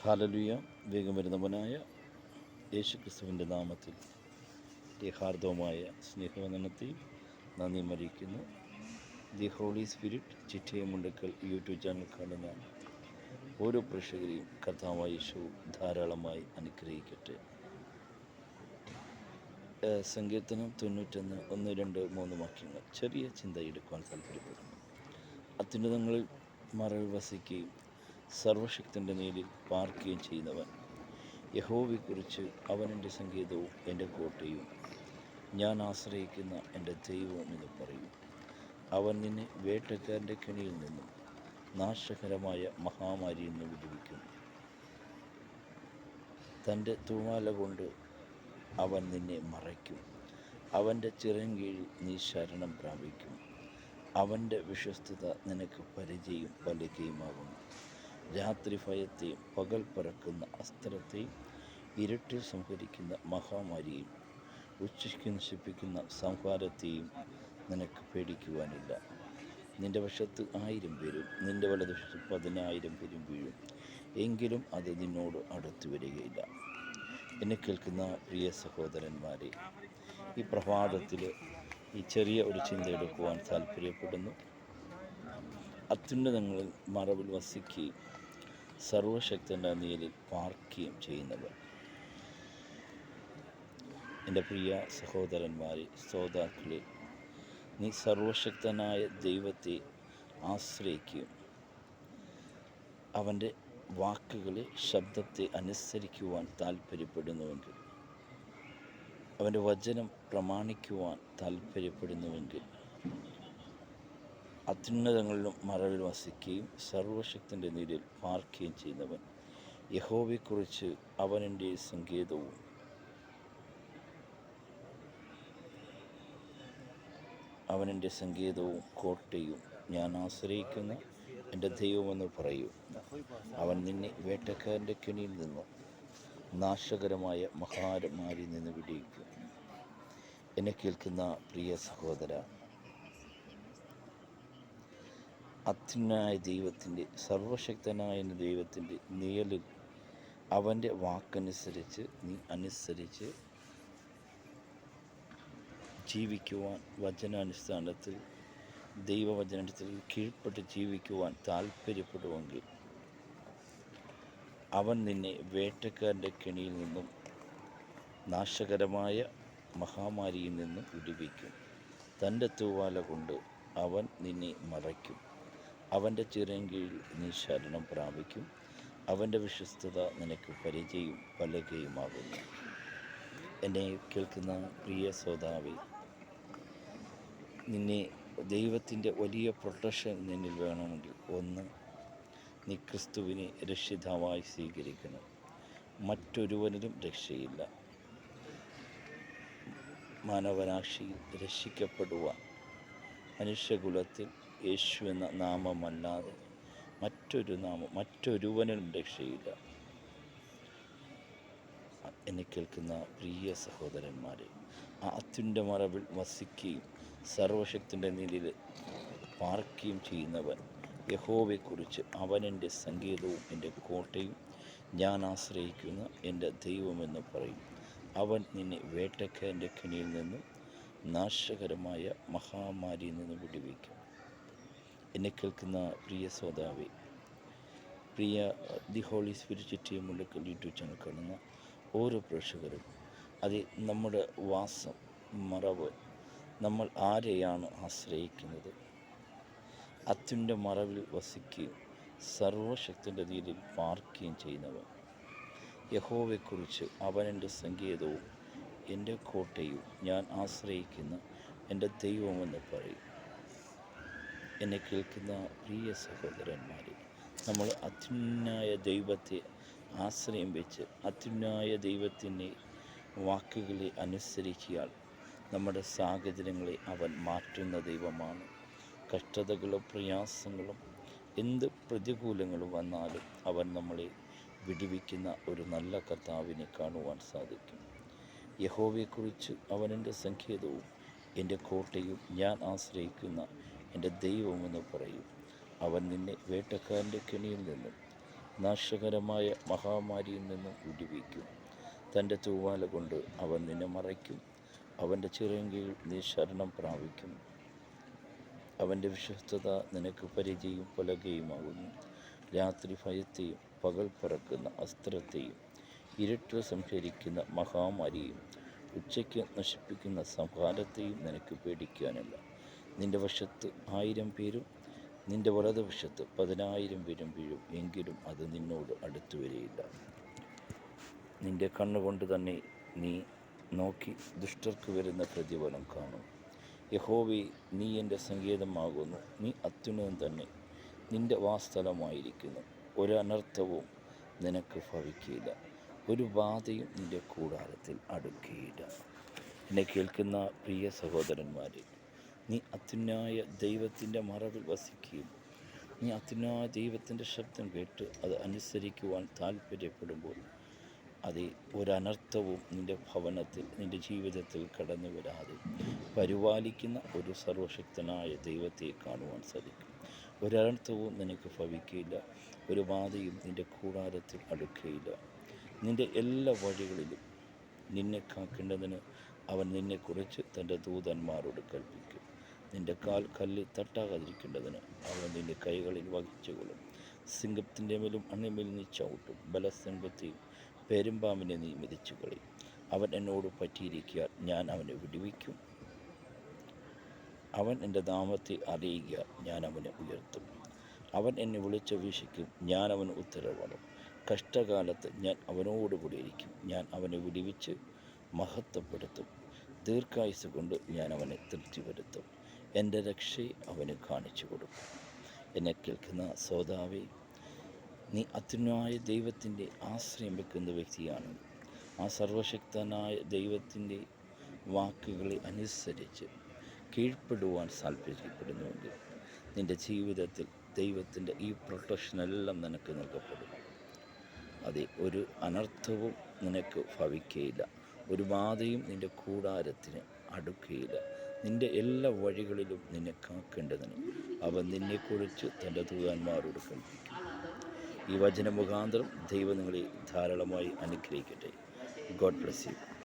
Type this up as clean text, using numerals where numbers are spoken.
Hallelujah. വേഗം വരുന്നവനായ യേശുക്രിസ്തുവിൻ്റെ നാമത്തിൽ ഹാർദവമായ സ്നേഹവന്ദനത്തെയും നന്ദിയും അറിയിക്കുന്നു. The holy spirit Chittayamundakkal YouTube channel കാണുന്ന ഓരോ പ്രേക്ഷകരെയും കർത്താവായ യേശു ധാരാളമായി അനുഗ്രഹിക്കട്ടെ. സങ്കീർത്തനം 91 1, 2, 3 വാക്യങ്ങൾ ചെറിയ ചിന്ത എടുക്കുവാൻ താല്പര്യപ്പെടുന്നു. അത്യുന്നതങ്ങളിൽ മറവിൽ വസിക്കുകയും സർവശക്തൻ്റെ നീരിൽ പാർക്കുകയും ചെയ്യുന്നവൻ, യഹോവയെക്കുറിച്ച് അവൻ എൻ്റെ സങ്കേതവും എൻ്റെ കോട്ടയും ഞാൻ ആശ്രയിക്കുന്ന എൻ്റെ ദൈവവും എന്ന് പറയും. അവൻ നിന്നെ വേട്ടക്കാരൻ്റെ കെണിയിൽ നിന്നും നാശകരമായ മഹാമാരിയിൽ നിന്ന് വിടുവിക്കും. തൻ്റെ തൂവാല കൊണ്ട് അവൻ നിന്നെ മറയ്ക്കും. അവൻ്റെ ചിറങ്കീഴിൽ നീ ശരണം പ്രാപിക്കും. അവൻ്റെ വിശ്വസ്തത നിനക്ക് പരിചയം പലകയുമാകുന്നു. രാത്രി ഭയത്തെയും പകൽ പറക്കുന്ന അസ്ത്രത്തെയും ഇരുട്ടിൽ സംഹരിക്കുന്ന മഹാമാരിയെയും ഉച്ചയ്ക്ക് നശിപ്പിക്കുന്ന സംഹാരത്തെയും നിനക്ക് പേടിക്കുവാനില്ല. നിൻ്റെ വശത്ത് 1000 പേരും നിൻ്റെ വലതുവശത്ത് 10,000 പേരും വീഴും, എങ്കിലും അത് നിന്നോട് അടുത്തു വരികയില്ല. എന്നെ കേൾക്കുന്ന പ്രിയ സഹോദരന്മാരെ, ഈ പ്രഭാതത്തിൽ ഈ ചെറിയ ഒരു ചിന്ത എടുക്കുവാൻ താല്പര്യപ്പെടുന്നു. അത്യുന്നതങ്ങളിൽ മറവിൽ വസിക്കുകയും സർവശക്തൻ്റെ നീരിൽ പാർക്കുകയും ചെയ്യുന്നവർ. എൻ്റെ പ്രിയ സഹോദരന്മാരെ, ശ്രോതാക്കളെ, നീ സർവശക്തനായ ദൈവത്തെ ആശ്രയിക്കുകയും അവൻ്റെ വാക്കുകളെ ശബ്ദത്തെ അനുസരിക്കുവാൻ താല്പര്യപ്പെടുന്നുവെങ്കിൽ, അവൻ്റെ വചനം പ്രമാണിക്കുവാൻ താല്പര്യപ്പെടുന്നുവെങ്കിൽ, അത്യുന്നതങ്ങളിലും മറവിൽ വസിക്കുകയും സർവശക്തൻ്റെ നീരിൽ പാർക്കുകയും ചെയ്യുന്നവൻ, യഹോവയെക്കുറിച്ച് അവൻ എൻ്റെ സങ്കേതവും അവനെൻ്റെ സങ്കേതവും കോട്ടയും ഞാൻ ആശ്രയിക്കുന്ന എൻ്റെ ദൈവമെന്ന് പറയൂ. അവൻ നിന്നെ വേട്ടക്കാരൻ്റെ കെണിയിൽ നിന്നും നാശകരമായ മഹാമാരിയിൽ നിന്ന് വിടുവിക്കും. എന്നെ കേൾക്കുന്ന പ്രിയ സഹോദര, അത്യുന്നതനായ ദൈവത്തിൻ്റെ, സർവശക്തനായ ദൈവത്തിൻ്റെ നിഴലിൽ അവൻ്റെ വാക്കനുസരിച്ച് നീ അനുസരിച്ച് ജീവിക്കുവാൻ, വചനാടിസ്ഥാനത്തിൽ ദൈവവചനത്തിൽ കീഴ്പ്പെട്ട് ജീവിക്കുവാൻ താല്പര്യപ്പെടുമെങ്കിൽ, അവൻ നിന്നെ വേട്ടക്കാരൻ്റെ കെണിയിൽ നിന്നും നാശകരമായ മഹാമാരിയിൽ നിന്നും വിടുവിക്കും. തൻ്റെ തൂവാല കൊണ്ട് അവൻ നിന്നെ മറയ്ക്കും. അവൻ്റെ ചിറങ്കീഴിൽ നീ ശരണം പ്രാപിക്കും. അവൻ്റെ വിശ്വസ്തത നിനക്ക് പരിചയം പലകയുമാകുന്നു. എന്നെ കേൾക്കുന്ന പ്രിയ ശ്രോതാവേ, നിന്നെ ദൈവത്തിൻ്റെ വലിയ പ്രൊട്ടക്ഷൻ നിന്നിൽ വേണമെങ്കിൽ, ഒന്ന്, നീ ക്രിസ്തുവിനെ രക്ഷിതാവായി സ്വീകരിക്കണം. മറ്റൊരുവനിലും രക്ഷയില്ല. മാനവരാശിയിൽ രക്ഷിക്കപ്പെടുവാൻ മനുഷ്യകുലത്തിൽ യേശു എന്ന നാമമല്ലാതെ മറ്റൊരുവനിലും രക്ഷയില്ല. എന്നെ കേൾക്കുന്ന പ്രിയ സഹോദരന്മാരെ, ആ അത്യുന്നത മറവിൽ വസിക്കുകയും സർവശക്തൻ്റെ നീരിൽ പാർക്കുകയും ചെയ്യുന്നവൻ, യഹോവയെക്കുറിച്ച് അവൻ എൻ്റെ സങ്കേതവും എൻ്റെ കോട്ടയും ഞാൻ ആശ്രയിക്കുന്ന എൻ്റെ ദൈവമെന്ന് പറയും. അവൻ നിന്നെ വേട്ടക്കാരൻ്റെ കെണിയിൽ നിന്നും നാശകരമായ മഹാമാരിയിൽ നിന്ന് വിടുവിക്കും. എന്നെ കേൾക്കുന്ന പ്രിയ ശ്രോതാവേ, പ്രിയ the holy spirit Chittayamundakkal YouTube channel കാണുന്ന ഓരോ പ്രേക്ഷകരും, അത് നമ്മുടെ വാസം, മറവ്, നമ്മൾ ആരെയാണ് ആശ്രയിക്കുന്നത്? അത്യുന്നത മറവിൽ വസിക്കുകയും സർവശക്തൻ്റെ നീരിൽ പാർക്കുകയും ചെയ്യുന്നവൻ, യഹോവയെക്കുറിച്ച് അവൻ എൻ്റെ സങ്കേതവും എൻ്റെ കോട്ടയും ഞാൻ ആശ്രയിക്കുന്ന എൻ്റെ ദൈവമെന്ന് പറയും. എന്നെ കേൾക്കുന്ന പ്രിയ സഹോദരന്മാരെ, നമ്മൾ അത്യുന്നതനായ ദൈവത്തെ ആശ്രയം വെച്ച് അത്യുന്നതനായ ദൈവത്തിൻ്റെ വാക്കുകളെ അനുസരിച്ചാൽ നമ്മുടെ സാഹചര്യങ്ങളെ അവൻ മാറ്റുന്ന ദൈവമാണ്. കഷ്ടതകളും പ്രയാസങ്ങളും എന്ത് പ്രതികൂലങ്ങളും വന്നാലും അവൻ നമ്മളെ വിടുവിക്കുന്ന ഒരു നല്ല കർത്താവിനെ കാണുവാൻ സാധിക്കും. യഹോവയെക്കുറിച്ച് അവൻ എൻ്റെ സങ്കേതവും എൻ്റെ കോട്ടയും ഞാൻ ആശ്രയിക്കുന്ന എൻ്റെ ദൈവമെന്ന് പറയും. അവൻ നിന്നെ വേട്ടക്കാരൻ്റെ കെണിയിൽ നിന്നും നാശകരമായ മഹാമാരിയിൽ നിന്നും വിടുവിക്കും. തൻ്റെ തൂവാല കൊണ്ട് അവൻ നിന്നെ മറയ്ക്കും. അവൻ്റെ ചിറകിൽ നീ ശരണം പ്രാപിക്കും. അവൻ്റെ വിശ്വസ്തത നിനക്ക് പരിചയും പലകയുമാകുന്നു. രാത്രി ഭയത്തെയും പകൽ പറക്കുന്ന അസ്ത്രത്തെയും ഇരുട്ട് സംഹരിക്കുന്ന മഹാമാരിയും ഉച്ചയ്ക്ക് നശിപ്പിക്കുന്ന സംഹാരത്തെയും നിനക്ക് പേടിക്കാനില്ല. നിന്റെ വശത്ത് 1000 പേരും നിന്റെ വലതുവശത്ത് 10,000 പേരും വീഴും, എങ്കിലും അത് നിന്നോട് അടുത്തു വരികയില്ല. നിന്റെ കണ്ണുകൊണ്ട് തന്നെ നീ നോക്കി ദുഷ്ടർക്ക് വരുന്ന പ്രതിഫലം കാണും. യഹോവേ, നീ എൻ്റെ സങ്കേതമാകുന്നു. നീ അത്യുന്നതൻ തന്നെ നിന്റെ വാസസ്ഥലമായിരിക്കുന്നു. ഒരനർത്ഥവും നിനക്ക് ഭവിക്കുകയില്ല, ഒരു ബാധയും നിന്റെ കൂടാരത്തിൽ അടുക്കുകയില്ല. എന്നെ കേൾക്കുന്ന പ്രിയ സഹോദരന്മാരെ, നീ അത്യുന്നതനായ ദൈവത്തിൻ്റെ മറവിൽ വസിക്കുകയും നീ അത്യുന്നതനായ ദൈവത്തിൻ്റെ ശബ്ദം കേട്ട് അത് അനുസരിക്കുവാൻ താല്പര്യപ്പെടുമ്പോൾ അത് ഒരനർത്ഥവും നിൻ്റെ ഭവനത്തിൽ, നിൻ്റെ ജീവിതത്തിൽ കടന്നു വരാതെ പരിപാലിക്കുന്ന ഒരു സർവശക്തനായ ദൈവത്തെ കാണുവാൻ സാധിക്കും. ഒരനർത്ഥവും നിനക്ക് ഭവിക്കുകയില്ല, ഒരു ബാധയും നിൻ്റെ കൂടാരത്തിൽ അടുക്കുകയില്ല. നിൻ്റെ എല്ലാ വഴികളിലും നിന്നെ കാക്കേണ്ടതിന് അവൻ നിന്നെക്കുറിച്ച് തൻ്റെ ദൂതന്മാരോട് കൽപ്പിക്കും. നിൻ്റെ കാൽ കല്ലിൽ തട്ടാകാതിരിക്കേണ്ടതിന് അവൻ നിൻ്റെ കൈകളിൽ വഹിച്ചുകൊള്ളും. സിംഹത്തിൻ്റെ മേലും അണിമേൽ നീ ചവിട്ടും, ബലസിംഹത്തെയും പെരുമ്പാമ്പിനെ നീ മിതിച്ചു കളയും. അവൻ എന്നോട് പറ്റിയിരിക്കാൻ ഞാൻ അവനെ വിടുവിക്കും. അവൻ എൻ്റെ നാമത്തെ അറിയുക, ഞാൻ അവനെ ഉയർത്തും. അവൻ എന്നെ വിളിച്ചപേക്ഷിക്കും, ഞാൻ അവന് ഉത്തരവാടും. കഷ്ടകാലത്ത് ഞാൻ അവനോടുകൂടി ഇരിക്കും. ഞാൻ അവനെ വിടുവിച്ച് മഹത്വപ്പെടുത്തും. ദീർഘായുസ് കൊണ്ട് ഞാൻ അവനെ തൃപ്തി വരുത്തും. എൻ്റെ രക്ഷയെ അവന് കാണിച്ചു കൊടുക്കും. എന്നെ കേൾക്കുന്ന സോദാവേ, നീ അത്യുന്നതനായ ദൈവത്തിൻ്റെ ആശ്രയം വെക്കുന്ന വ്യക്തിയാണ്. ആ സർവശക്തനായ ദൈവത്തിൻ്റെ വാക്കുകളെ അനുസരിച്ച് കീഴ്പ്പെടുവാൻ താല്പര്യപ്പെടുന്നുവെങ്കിൽ നിൻ്റെ ജീവിതത്തിൽ ദൈവത്തിൻ്റെ ഈ പ്രൊട്ടക്ഷനെല്ലാം നിനക്ക് നൽകപ്പെടും. അതെ, ഒരു അനർത്ഥവും നിനക്ക് ഭവിക്കുകയില്ല, ഒരു ബാധയും നിൻ്റെ കൂടാരത്തിന് അടുക്കുകയില്ല. നിൻ്റെ എല്ലാ വഴികളിലും നിന്നെ കാക്കേണ്ടതിന് അവൻ നിന്നെക്കുറിച്ച് തൻ്റെ ദൂതന്മാരോട് കൽപ്പിക്കും. ഈ വചന മുഖാന്തരം ദൈവം നിങ്ങളെ ധാരാളമായി അനുഗ്രഹിക്കട്ടെ. God bless you.